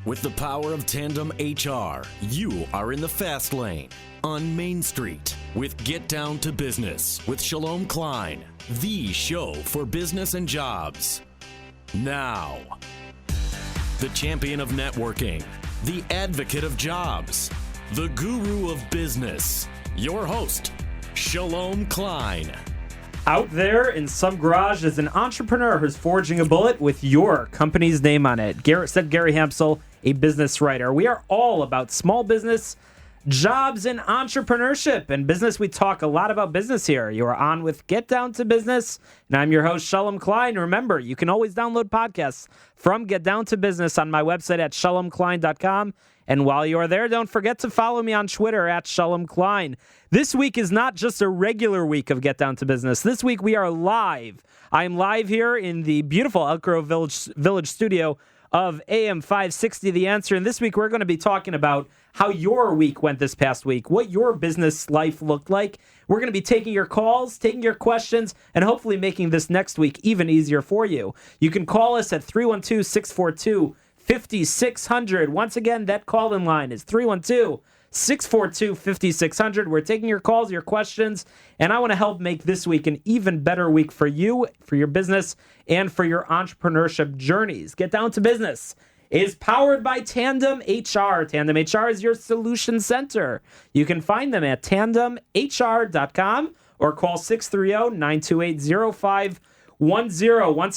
With the power of Tandem HR, you are in the fast lane on Main Street with Get Down to Business with Shalom Klein, the show for business and jobs. Now, the champion of networking, the advocate of jobs, the guru of business, your host, Shalom Klein. Out there in some garage is an entrepreneur who's forging a bullet with your company's name on it. Said Gary Hampsel, a business writer. We are all about small business, jobs, and entrepreneurship. In business, we talk a lot about business here. You are on with Get Down to Business, and I'm your host, Shalom Klein. Remember, you can always download podcasts from Get Down to Business on my website at shalomklein.com. And while you are there, don't forget to follow me on Twitter at Shalom Klein. This week is not just a regular week of Get Down to Business. This week we are live. I am live here in the beautiful Elk Grove Village studio of AM 560 The Answer. And this week we're going to be talking about how your week went this past week, what your business life looked like. We're going to be taking your calls, taking your questions, and hopefully making this next week even easier for you. You can call us at 312-642-5600. Once again, that call-in line is 312-642-5600. We're taking your calls, your questions, and I want to help make this week an even better week for you, for your business, and for your entrepreneurship journeys. Get Down to Business is powered by Tandem HR. Tandem HR is your solution center. You can find them at tandemhr.com or call 630-928-0510. Once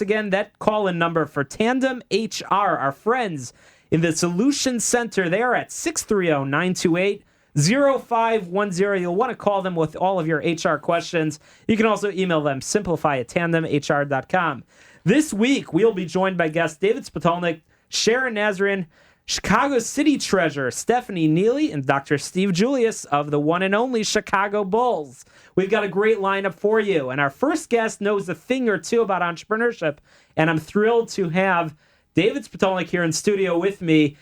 again, that call-in number for Tandem HR, our friends in the Solution Center, they are at 630-928-0510. You'll want to call them with all of your HR questions. You can also email them, simplify@tandemhr.com. This week, we'll be joined by guests David Spitulnik, Sharon Nazarian, Chicago City Treasurer Stephanie Neely, and Dr. Steve Julius of the one and only Chicago Bulls. We've got a great lineup for you, and our first guest knows a thing or two about entrepreneurship, and I'm thrilled to have David Spitulnik here in studio with me.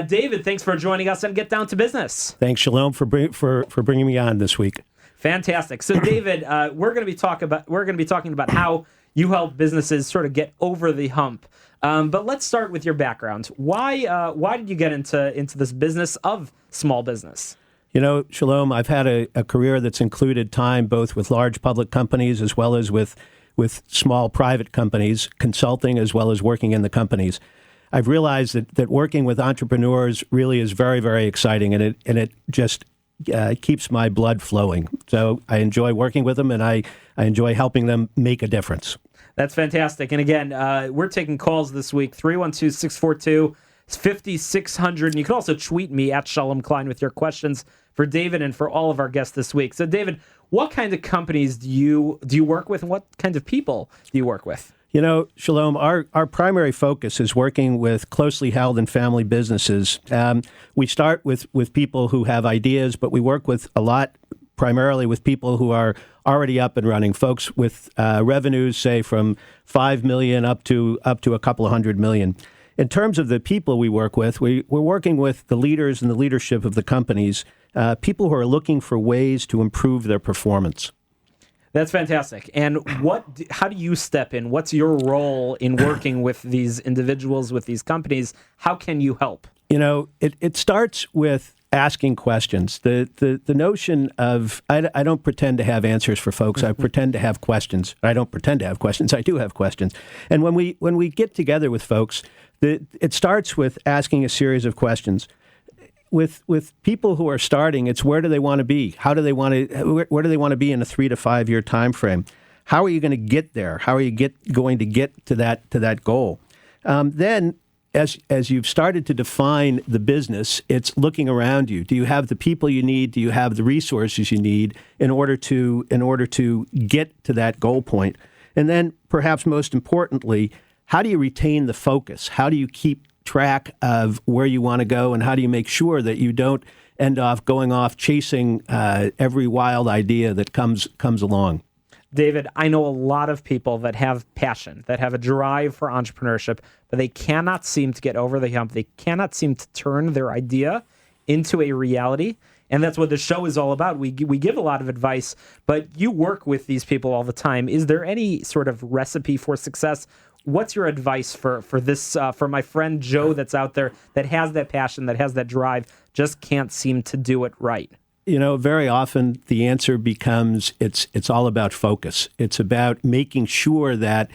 David, thanks for joining us on Get Down to Business. Thanks, Shalom, for bringing me on this week. Fantastic. So, David, we're going to be talking about how you help businesses sort of get over the hump. But let's start with your background. Why did you get into this business of small business? You know, Shalom, I've had a career that's included time both with large public companies as well as with small private companies, consulting as well as working in the companies. I've realized that working with entrepreneurs really is very, very exciting, and it just keeps my blood flowing. So I enjoy working with them, and I enjoy helping them make a difference. That's fantastic. And again, we're taking calls this week, 312-642-5600. And you can also tweet me at Shalom Klein with your questions for David and for all of our guests this week. So, David, what kind of companies do you work with, and what kinds of people do you work with? You know, Shalom, our primary focus is working with closely held and family businesses. We start with people who have ideas, but we work with primarily with people who are already up and running, folks with revenues, say, from $5 million up to a couple of $100 million. In terms of the people we work with, we're working with the leaders and the leadership of the companies, people who are looking for ways to improve their performance. That's fantastic. And how do you step in? What's your role in working with these individuals, with these companies? How can you help? You know, it starts with asking questions. The notion of, I don't pretend to have answers for folks. I pretend to have questions. I don't pretend to have questions. I do have questions. And when we get together with folks, it starts with asking a series of questions. With people who are starting, it's where do they want to be? Where do they want to be in a 3 to 5 year time frame? How are you going to get there? How are you going to get to that goal? Then, as you've started to define the business, it's looking around you. Do you have the people you need? Do you have the resources you need in order to get to that goal point? And then, perhaps most importantly, how do you retain the focus? How do you keep track of where you want to go, and how do you make sure that you don't end up going off chasing every wild idea that comes along? David, I know a lot of people that have passion, that have a drive for entrepreneurship, but they cannot seem to get over the hump. They cannot seem to turn their idea into a reality. And that's what the show is all about. We give a lot of advice, but you work with these people all the time. Is there any sort of recipe for success? what's your advice for this for my friend Joe that's out there that has that passion, that has that drive, just can't seem to do it right? Very often the answer becomes it's all about focus. It's about making sure that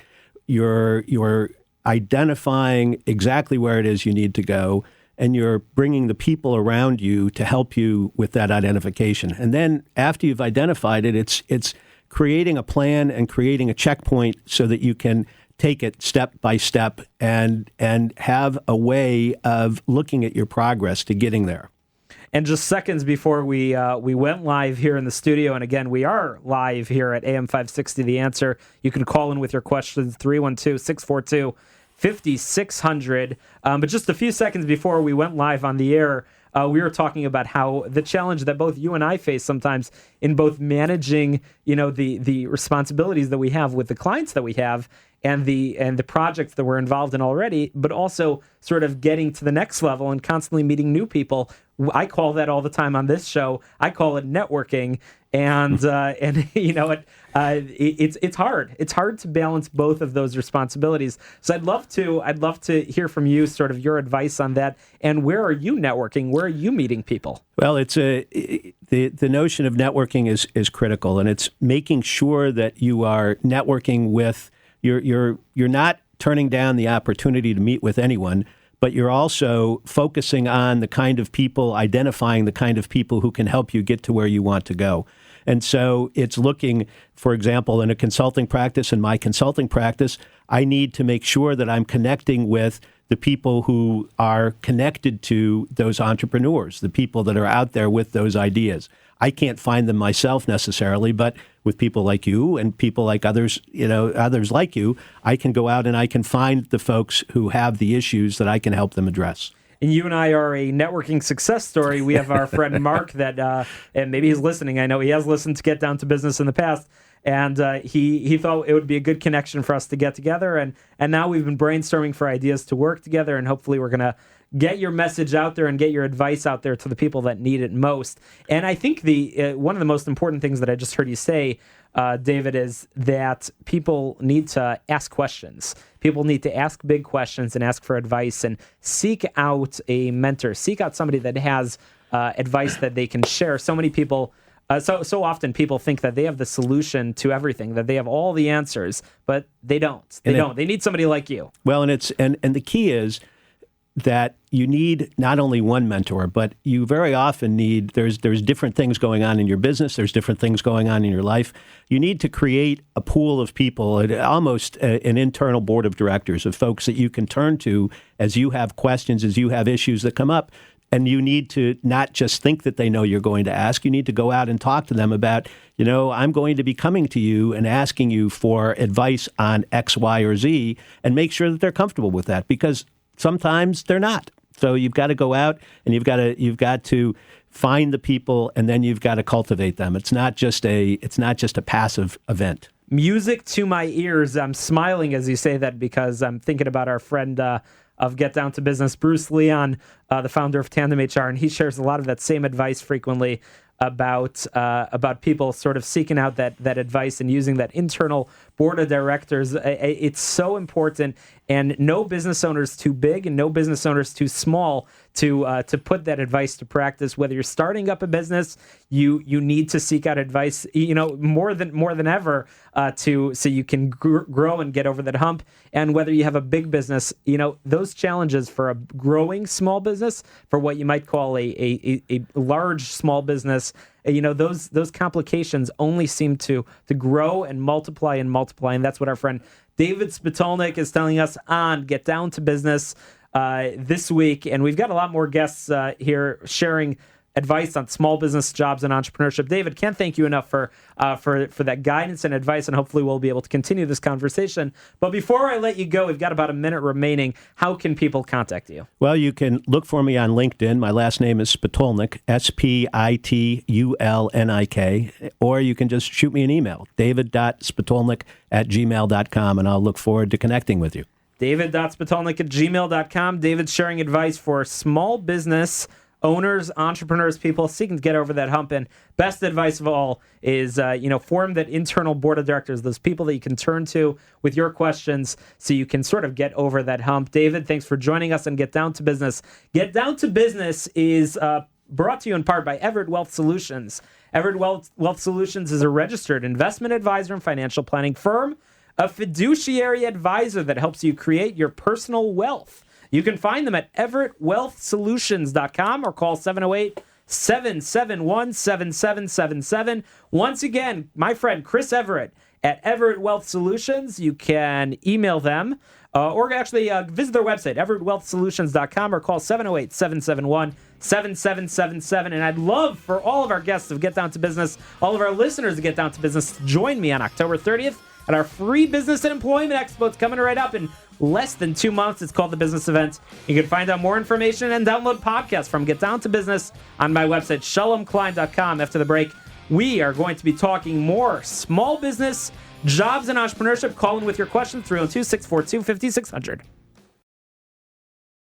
you're identifying exactly where it is you need to go, and you're bringing the people around you to help you with that identification. And then after you've identified it, it's creating a plan and creating a checkpoint so that you can take it step by step and have a way of looking at your progress to getting there. And just seconds before we went live here in the studio, and again, we are live here at AM 560 The Answer. You can call in with your questions, 312-642-5600. But just a few seconds before we went live on the air, we were talking about how the challenge that both you and I face sometimes in both managing, the responsibilities that we have with the clients that we have and the projects that we're involved in already, but also sort of getting to the next level and constantly meeting new people. I call that all the time on this show. I call it networking, and it's hard. It's hard to balance both of those responsibilities. So I'd love to hear from you, sort of your advice on that. And where are you networking? Where are you meeting people? Well, the notion of networking is critical, and it's making sure that you are networking with you're not turning down the opportunity to meet with anyone, but you're also focusing on the kind of people, identifying the kind of people who can help you get to where you want to go. And so it's looking, for example, in a consulting practice, in my consulting practice, I need to make sure that I'm connecting with the people who are connected to those entrepreneurs, the people that are out there with those ideas. I can't find them myself necessarily, but with people like you and people like others, others like you, I can go out and I can find the folks who have the issues that I can help them address. And you and I are a networking success story. We have our friend Mark that, and maybe he's listening. I know he has listened to Get Down to Business in the past. And he thought it would be a good connection for us to get together. And now we've been brainstorming for ideas to work together. And hopefully we're going to get your message out there and get your advice out there to the people that need it most. And I think one of the most important things that I just heard you say, David, is that people need to ask questions. People need to ask big questions and ask for advice and seek out a mentor, seek out somebody that has advice that they can share. So many people... So often people think that they have the solution to everything, that they have all the answers, but they don't. They don't. They need somebody like you. Well, and the key is that you need not only one mentor, but you very often need, there's different things going on in your business, there's different things going on in your life. You need to create a pool of people, almost an internal board of directors of folks that you can turn to as you have questions, as you have issues that come up. And you need to not just think that they know you're going to ask. You need to go out and talk to them about, I'm going to be coming to you and asking you for advice on X, Y, or Z, and make sure that they're comfortable with that, because sometimes they're not. So you've got to go out and you've got to find the people, and then you've got to cultivate them. It's not just a passive event. Music to my ears. I'm smiling as you say that because I'm thinking about our friend of Get Down to Business, Bruce Leon, the founder of Tandem HR, and he shares a lot of that same advice frequently about people sort of seeking out that advice and using that internal board of directors. It's so important, and no business owner is too big and no business owner is too small to put that advice to practice. Whether you're starting up a business, you need to seek out advice, more than ever, so you can grow and get over that hump. And whether you have a big business, those challenges for a growing small business, for what you might call a large small business, those complications only seem to grow and multiply, and that's what our friend David Spitulnik is telling us on Get Down to Business this week. And we've got a lot more guests here sharing advice on small business, jobs, and entrepreneurship. David, can't thank you enough for that guidance and advice, and hopefully we'll be able to continue this conversation. But before I let you go, we've got about a minute remaining. How can people contact you? Well, you can look for me on LinkedIn. My last name is Spitulnik, Spitulnik, or you can just shoot me an email, david.spitulnik@gmail.com, and I'll look forward to connecting with you. David.spitulnik@gmail.com. David's sharing advice for small business owners, entrepreneurs, people seeking to get over that hump. And best advice of all is, form that internal board of directors, those people that you can turn to with your questions so you can sort of get over that hump. David, thanks for joining us on Get Down to Business. Get Down to Business is brought to you in part by Everett Wealth Solutions. Everett Wealth Solutions is a registered investment advisor and financial planning firm, a fiduciary advisor that helps you create your personal wealth. You can find them at everettwealthsolutions.com or call 708-771-7777. Once again, my friend Chris Everett at Everett Wealth Solutions. You can email them or actually visit their website, everettwealthsolutions.com, or call 708-771-7777. And I'd love for all of our guests of Get Down to Business, all of our listeners to Get Down to Business, to join me on October 30th at our free Business and Employment Expo. It's coming right up in less than 2 months. It's called the Business Event. You can find out more information and download podcasts from Get Down to Business on my website, shalomklein.com. After the break, we are going to be talking more small business, jobs, and entrepreneurship. Call in with your questions, 302-642-5600.